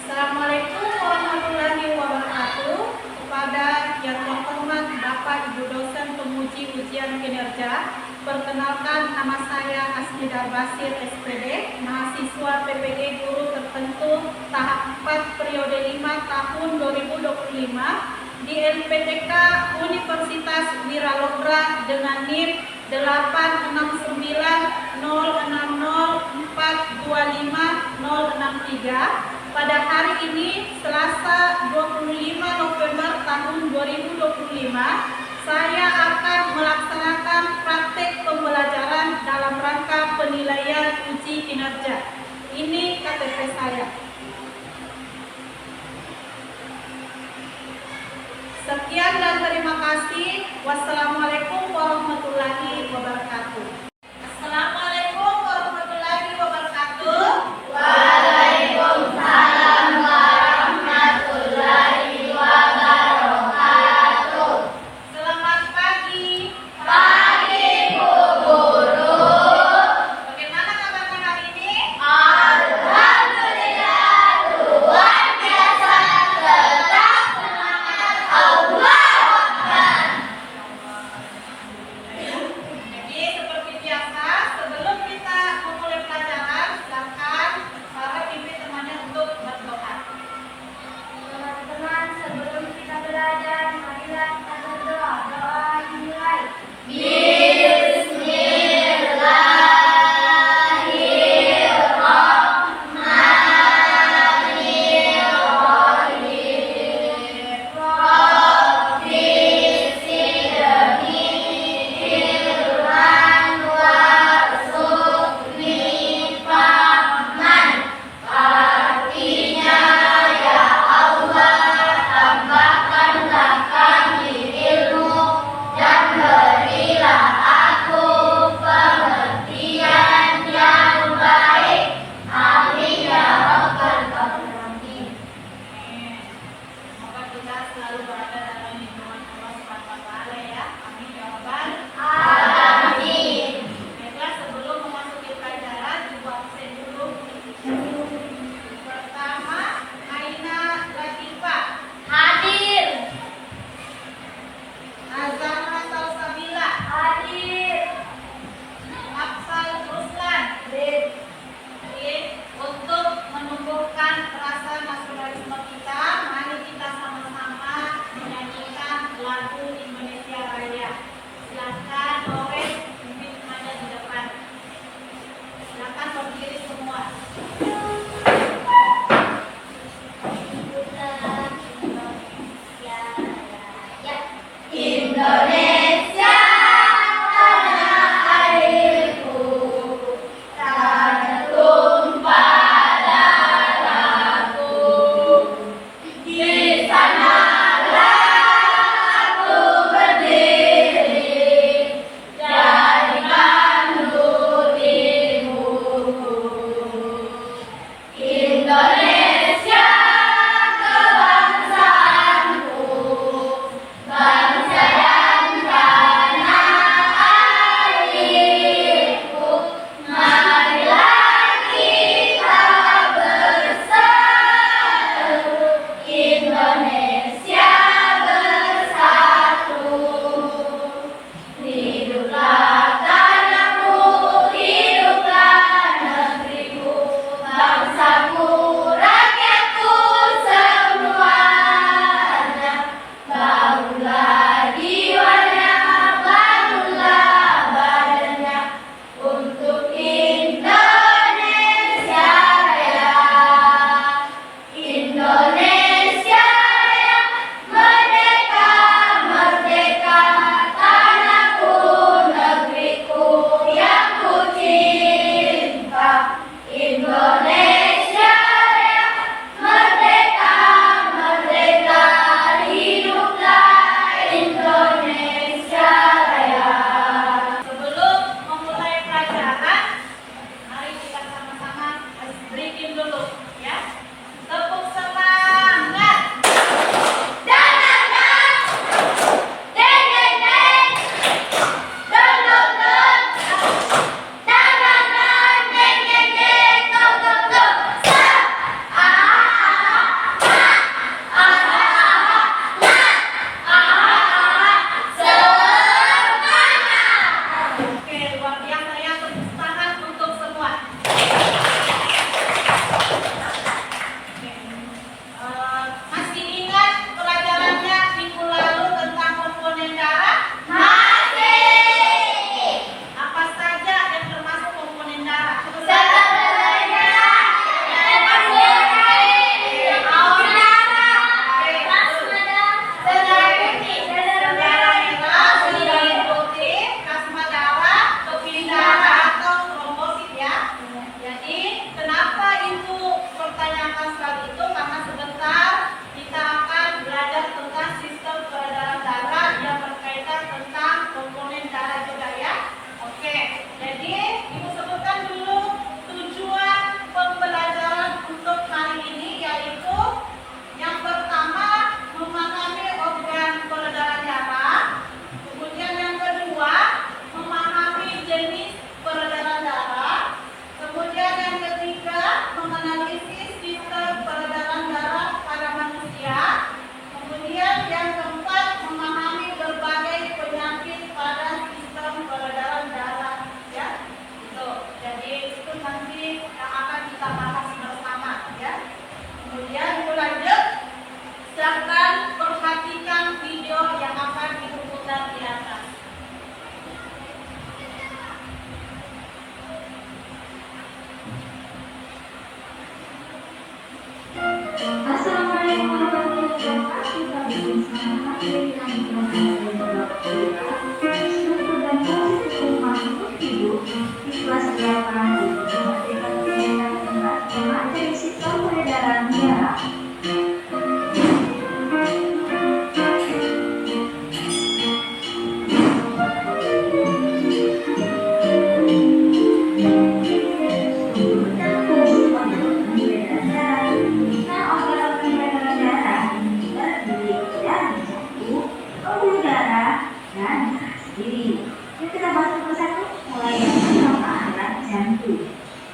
Assalamualaikum warahmatullahi wabarakatuh. Kepada yang terhormat Bapak Ibu dosen penguji ujian kinerja, perkenalkan nama saya Asmida Basir SPD, mahasiswa PPG Guru Tertentu tahap 4 periode 5 tahun 2025 di LPTK Universitas Wiralokra dengan NIM 86046042563. Pada hari ini, Selasa 25 November tahun 2025, saya akan melaksanakan praktek pembelajaran dalam rangka penilaian uji kinerja. Ini KTP saya. Sekian dan terima kasih. Wassalamualaikum warahmatullahi wabarakatuh. Assalamualaikum warahmatullahi wabarakatuh. Waalaikumsalam warahmatullahi wabarakatuh. Selamat pagi. Pagi Bu Guru. Bagaimana kabarnya hari ini? Alhamdulillah luar biasa, tetap semangat, Allahu Akbar. Jadi seperti Assalamualaikum warahmatullahi wabarakatuh. Selamat pagi struktur dan fungsi tubuh makhluk hidup di kelas 8 diperhatikan kegiatan tentang materi sistem peredaran darah.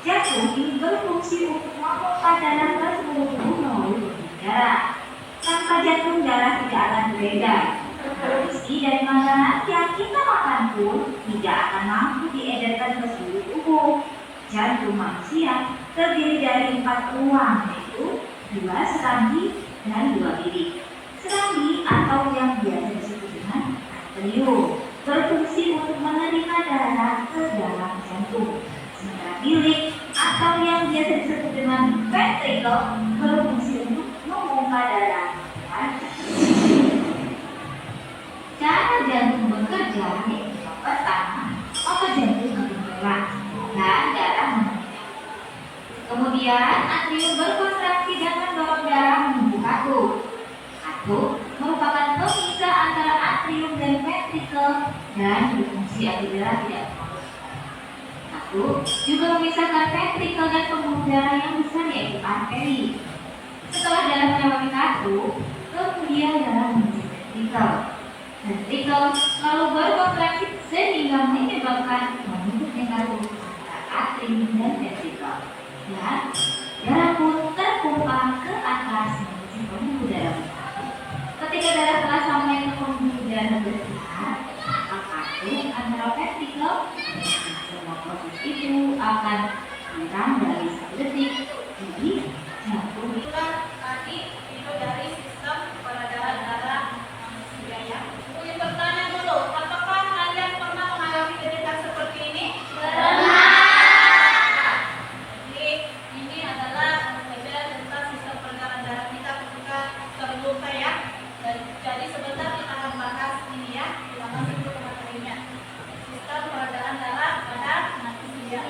Jantung ini berfungsi untuk memompa darah ke seluruh tubuh melalui pembuluh darah. Tanpa jantung, darah tidak akan beredar. Produksi dari makanan yang kita makan pun tidak akan mampu diedarkan ke seluruh tubuh. Jantung manusia terdiri dari 4 ruang, yaitu 2 serambi dan 2 bilik. Serambi atau yang biasa disebut dengan atrium berfungsi untuk menerima darah ke dalam jantung. Sementara bilik atau yang biasa disebut dengan ventricle berfungsi untuk memompa darah ke jantung. Cara jantung bekerja yaitu yang pertama, otot jantung bergerak dan darah mengalir. Kemudian atrium berkontraksi dan mendorong darah menuju katup. Katup merupakan pemisah antara atrium dan ventricle dan berfungsi agar darah tidak terlalu. Katup juga memisahkan ventricle dan pembuluh darah yang besar yaitu arteri. Setelah darah melewati katup, kemudian darah menuju ventricle. Ventricle lalu berkontraksi sehingga menyebabkan menutupnya katup antara atrium dan ventricle. Dan darah pun terpompa ke atas menuju pembuluh darah. Ketika darah telah sampai ke pembuluh darah besar, maka katup antara ventricle dan semua proses itu akan hilang dari 1 detik. Jadi jantung Tadi itu dari sistem peredaran darah manusia ya. Punya pertanyaan dulu, apakah kalian pernah mengalami kejadian seperti ini? Jadi ini adalah belajar tentang sistem peredaran darah kita ketika terluka ya. Jadi sebentar kita akan bahas ini ya. Kita masuk ke materinya. Sistem peredaran darah pada manusia.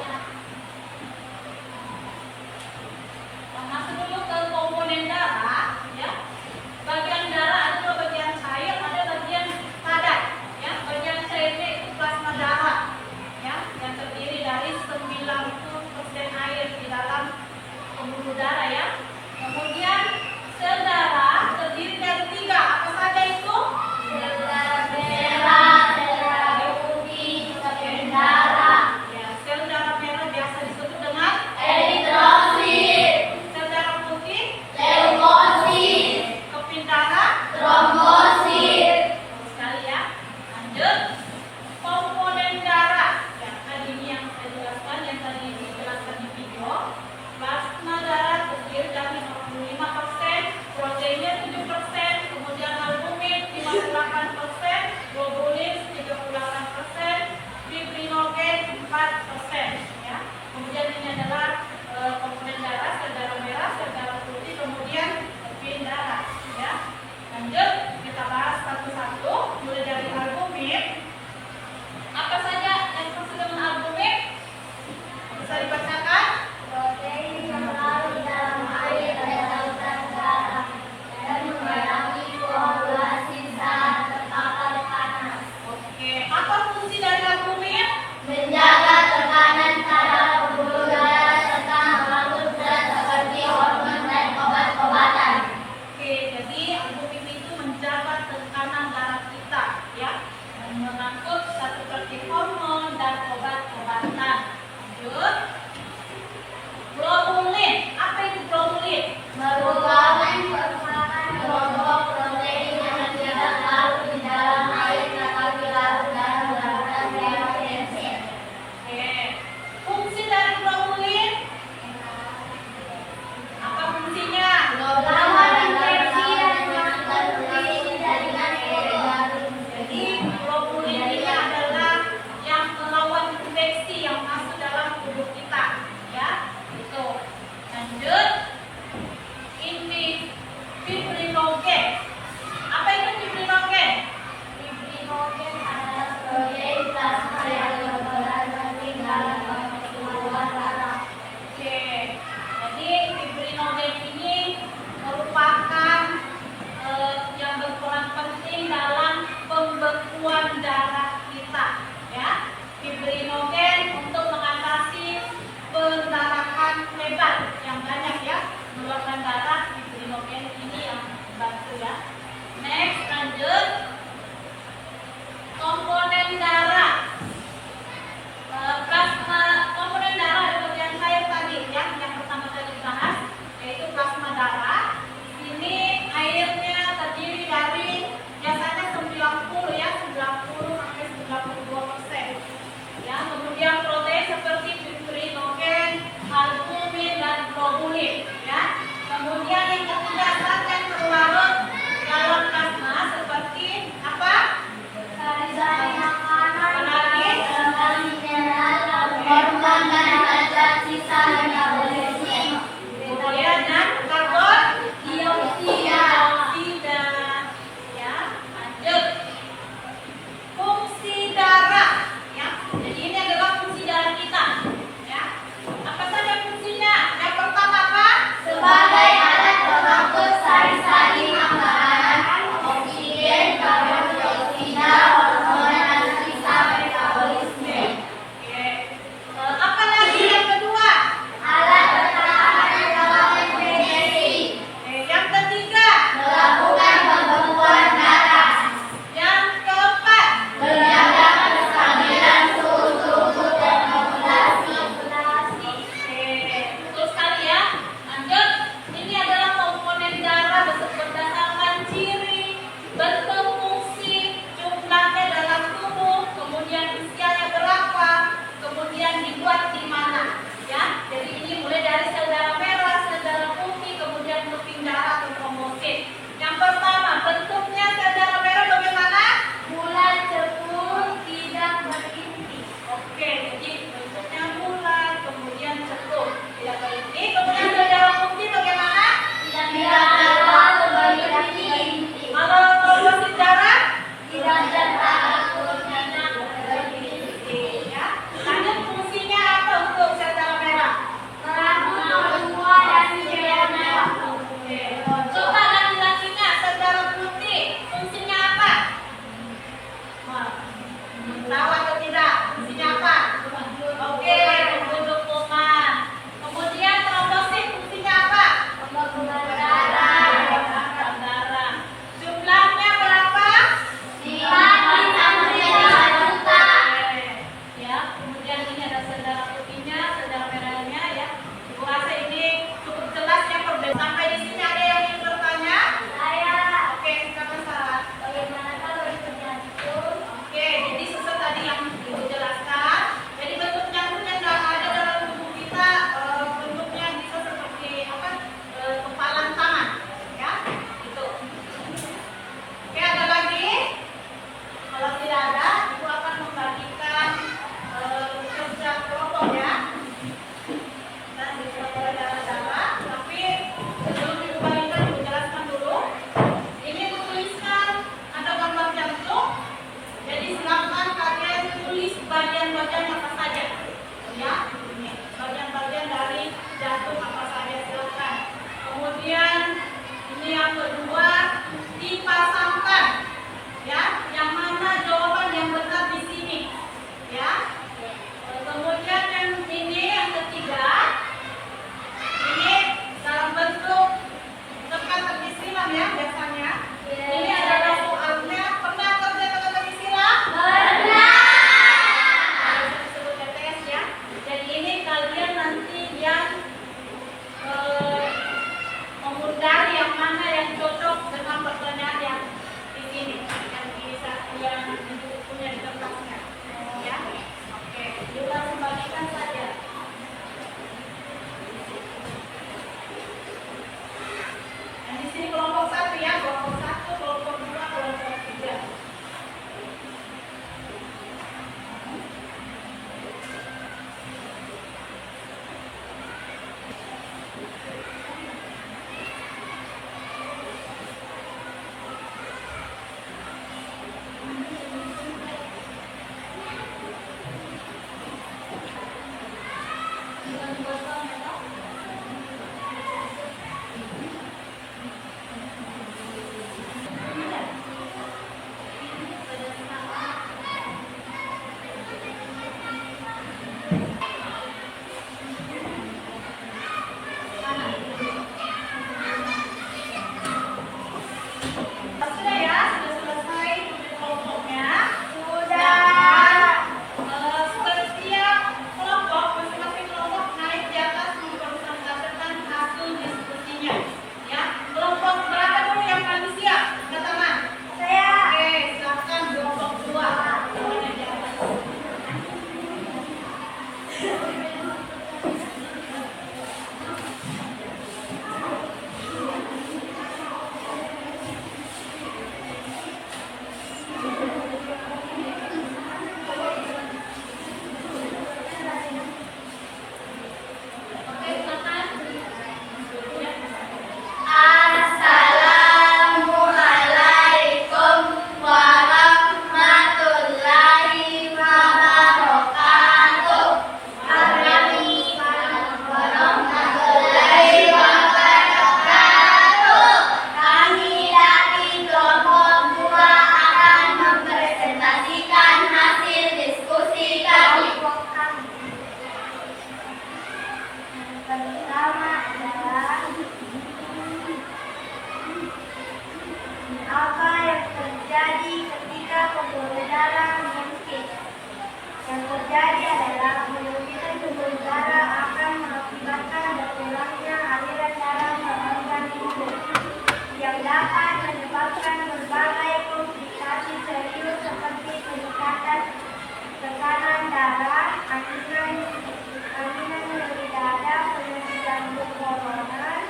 Fibrinogen. Apa itu fibrinogen? Fibrinogen adalah protein plasma yang berperan penting dalam pembentukan darah. Oke, jadi fibrinogen ini merupakan yang berperan penting dalam pembekuan darah kita, ya. Fibrinogen untuk mengatasi pendarahan hebat yang banyak, ya, mengeluarkan darah. Fibrinogen ini yang membantu, ya. Next, lanjut. Komponen darah. Plasma komponen darah seperti yang saya tadi, ya, yang pertama tadi dibahas, yaitu plasma darah. Di sini airnya terdiri dari biasanya 90, ya, 90 sampai 92%. Ya, kemudian protein seperti fibrinogen, albumin dan globulin, ya. Kemudian yang ketiga zat yang terlarut dalam plasma seperti apa? Zat makanan, Apalagi? mineral, hormon dan zat sisa metabolisme. Kemudian dan karbon Dioksida. dioksida. Ya, lanjut. Fungsi darah, ya. Jadi ini adalah fungsi darah kita, ya. Apa saja fungsinya? Yang pertama apa? Sebagai alat pengangkut sari-sari makanan, oksigen, karbon dioksida, hormon dan sisa metabolisme. Oke. Apa lagi yang kedua? Alat pertahanan dalam infeksi. Yang ketiga. Melakukan pembekuan darah. Yang keempat. Menjaga kestabilan suhu tubuh dan populasi. Oke, betul sekali, ya. Lanjut. Ini adalah komponen darah berdasarkan ciri, bentuk, fungsi, jumlahnya dalam tubuh, kemudian usianya berapa, kemudian dibuat di mana, ya. Jadi ini mulai dari sel darah merah, sel darah putih, kemudian keping darah atau trombosit. Yang pertama, bentuknya sel darah merah bagaimana? Bulat, cekung, tidak berinti. Oke, jadi bentuknya bulat, kemudian cekung, tidak berinti. Kemudian sel darah putih bagaimana? Tidak terlalu berinti. Kalau trombosit darah? Tidak terlalu Berinti, ya. Lanjut, fungsinya apa untuk sel darah merah? merangkul benua dan cairan. Oke. Coba laki-lakinya, sel darah putih, fungsinya apa? Wah, tahu atau tidak? Fungsinya apa? Oke, membentuk kuman. Kemudian trombosit fungsinya apa? Pembekuan darah. Darah. Jumlahnya berapa? 5 sampai 5 juta. Ya, kemudian ini ada sel darah putihnya, sel darah merahnya, ya. Ibu rasa ini cukup jelas, ya, perbedaan. Sampai di sini ada yang ingin bertanya? Saya Oke, silakan Sarah. bagaimana kalau diperjanjikan? Oke, jadi sesuai tadi yang Ibu jelaskan. Jadi bentuk nyamuk yang ada dalam tubuh kita, bentuknya bisa seperti apa? Kepalan tangan, ya. Itu. Oke, ada lagi? Kalau tidak ada, Ibu akan membagikan kerja kelompok, ya. Dan dibuat oleh darah-darah. Tapi sebelum Ibu bagikan, Ibu jelaskan dulu. Ini Ibu tuliskan ada gambar jantung. Jadi silakan kalian tulis bagian-bagian apa saja, ya. Ini bagian-bagian dari jantung apa saja, silakan. Kemudian ini yang kedua, dipasangkan, ya. Yang mana jawaban yang benar di sini, ya. Kemudian yang ini yang ketiga, ini dalam bentuk teka-teki silang, ya, biasanya. Ini adalah soalnya. Pernah kerja teka-teki silang? Disebut TTS, ya. Jadi ini kalian nanti yang memudari yang mana yang cocok dengan pertanyaan yang di sini, yang bisa yang punya di kertasnya, ya. Oke, kita kembalikan saja. Yang di sini kelompok 1, ya. tekanan darah, kelainan nyeri dada, penyakit jantung koroner,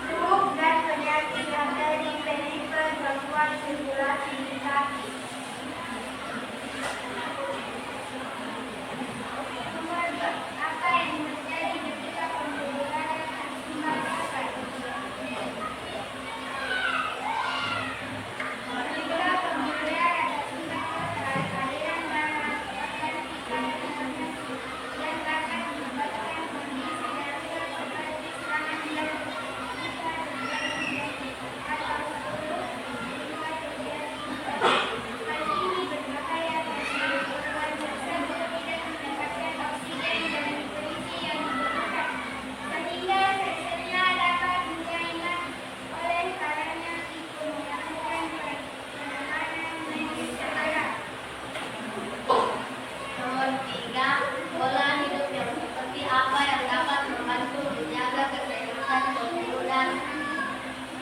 stroke, dan penyakit arteri perifer, gangguan sirkulasi di kaki. Nomor 2. Apa yang terjadi ketika pembuluh darah akibat apa? Ketika pembuluh darah akibat aliran darah akan dikatakan dan akan menyebabkan kondisi darurat seperti serangan jantung, bisa terjadi atau stroke, bisa terjadi. Hal ini berbahaya karena korban tersebut tidak mendapatkan oksigen dan nutrisi yang dibutuhkan, sehingga sesnya dapat menyerang. Oleh karenanya itu melakukan penanganan medis segera. Nomor 3, pola hidup yang seperti apa yang dapat membantu menjaga kesehatan pembuluh darah.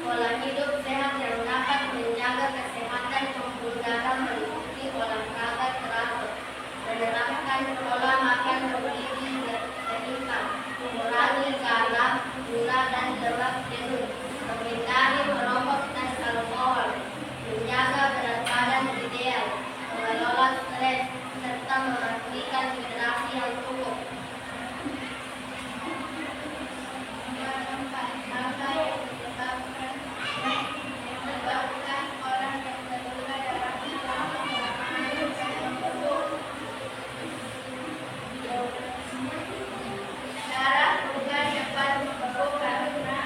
Pola hidup sehat yang dapat menjaga kesehatan pembuluh darah meliputi olahraga teratur, menerapkan pola makan bergizi seimbang, mengurangi garam, gula, dan lemak jenuh, menghindari merokok dan alkohol, menjaga berat badan ideal, mengelola stres, serta memastikan hidrasi yang cukup. Nomor 4, apa yang menyebabkan orang yang terluka dalam darah luka cepat membeku karena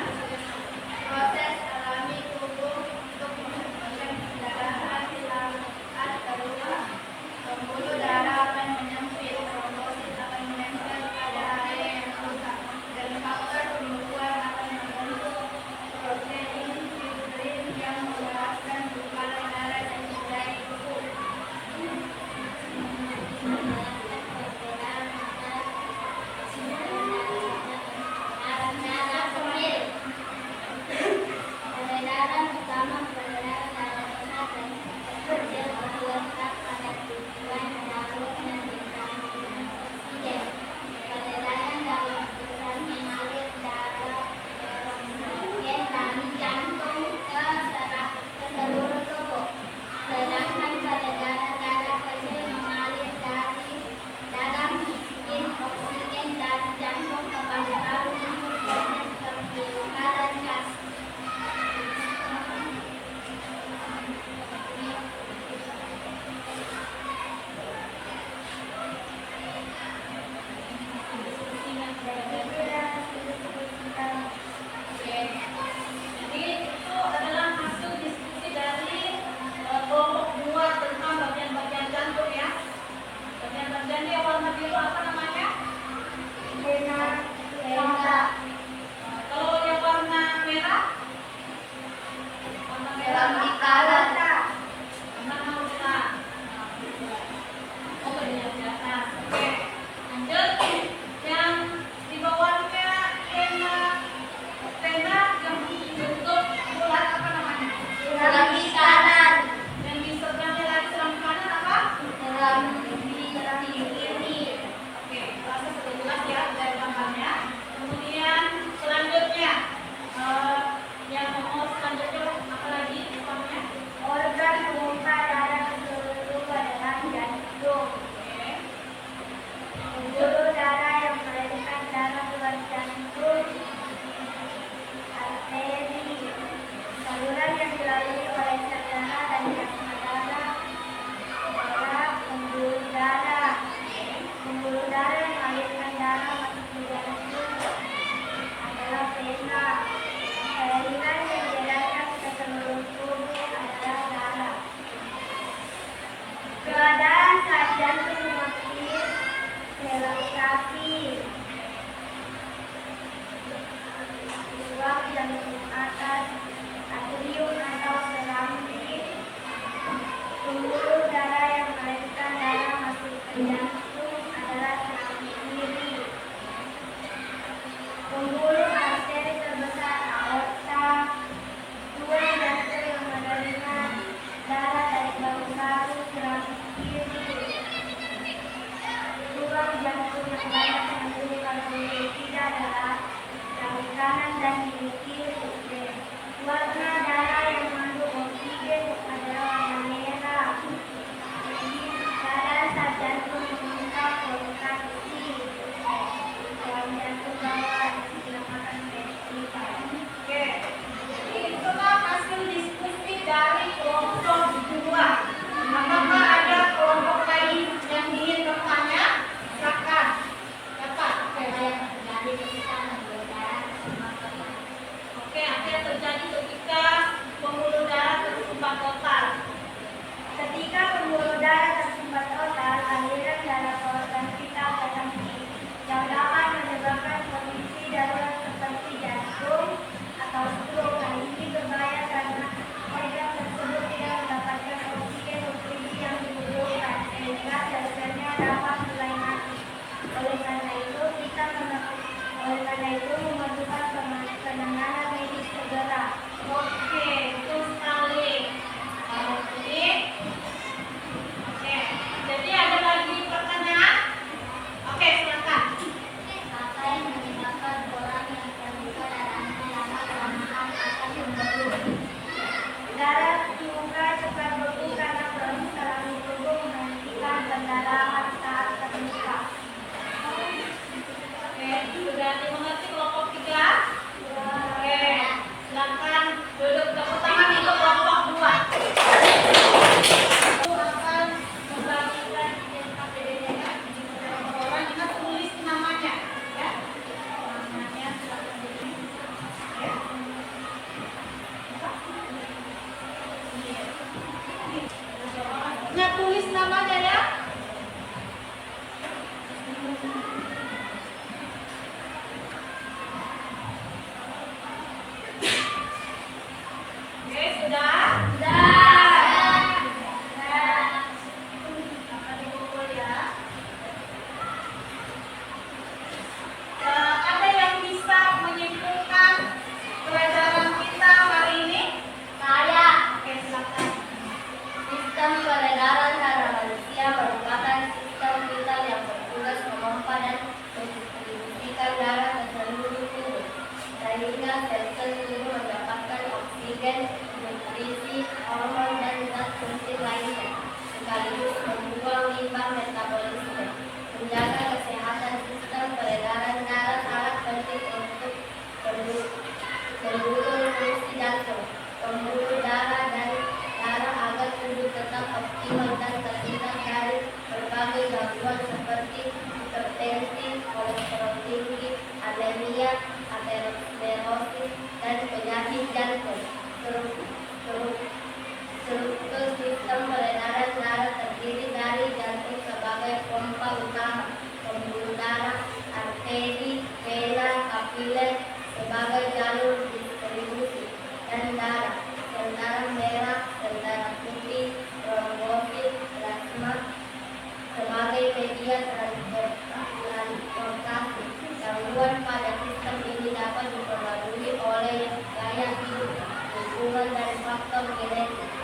Duduk tepuk tangan untuk kelompok 2. Aku akan membagikan KPD-nya kepada orang, ingat tulis namanya, ya. Namanya silakan ditulis. Ya. Ingat tulis namanya ya. Oke, sudah? Akan dikumpul ya. Ada yang bisa menyimpulkan pelajaran kita hari ini? Saya. Oke, silakan. Sistem peredaran darah manusia merupakan sistem vital yang bertugas memompa dan mendistribusikan darah ke seluruh tubuh, sehingga sel-sel tubuh mendapatkan oksigen, nutrisi, hormon, dan zat penting lainnya, sekaligus membuang limbah metabolisme. Menjaga kesehatan sistem peredaran darah sangat penting untuk mendukung fungsi jantung, pembuluh darah, dan darah agar tubuh tetap optimal dan terhindar dari berbagai gangguan seperti hipertensi, kolesterol tinggi, anemia, aterosklerosis, dan penyakit jantung. Struktur sistem peredaran darah terdiri dari jantung sebagai pompa utama, pembuluh darah, arteri, vena, kapiler sebagai jalur distribusi, dan darah, sel darah merah, sel darah putih, trombosit, plasma sebagai media transportasi. Gangguan pada sistem ini dapat dipengaruhi oleh gaya hidup, lingkungan, dan faktor genetik.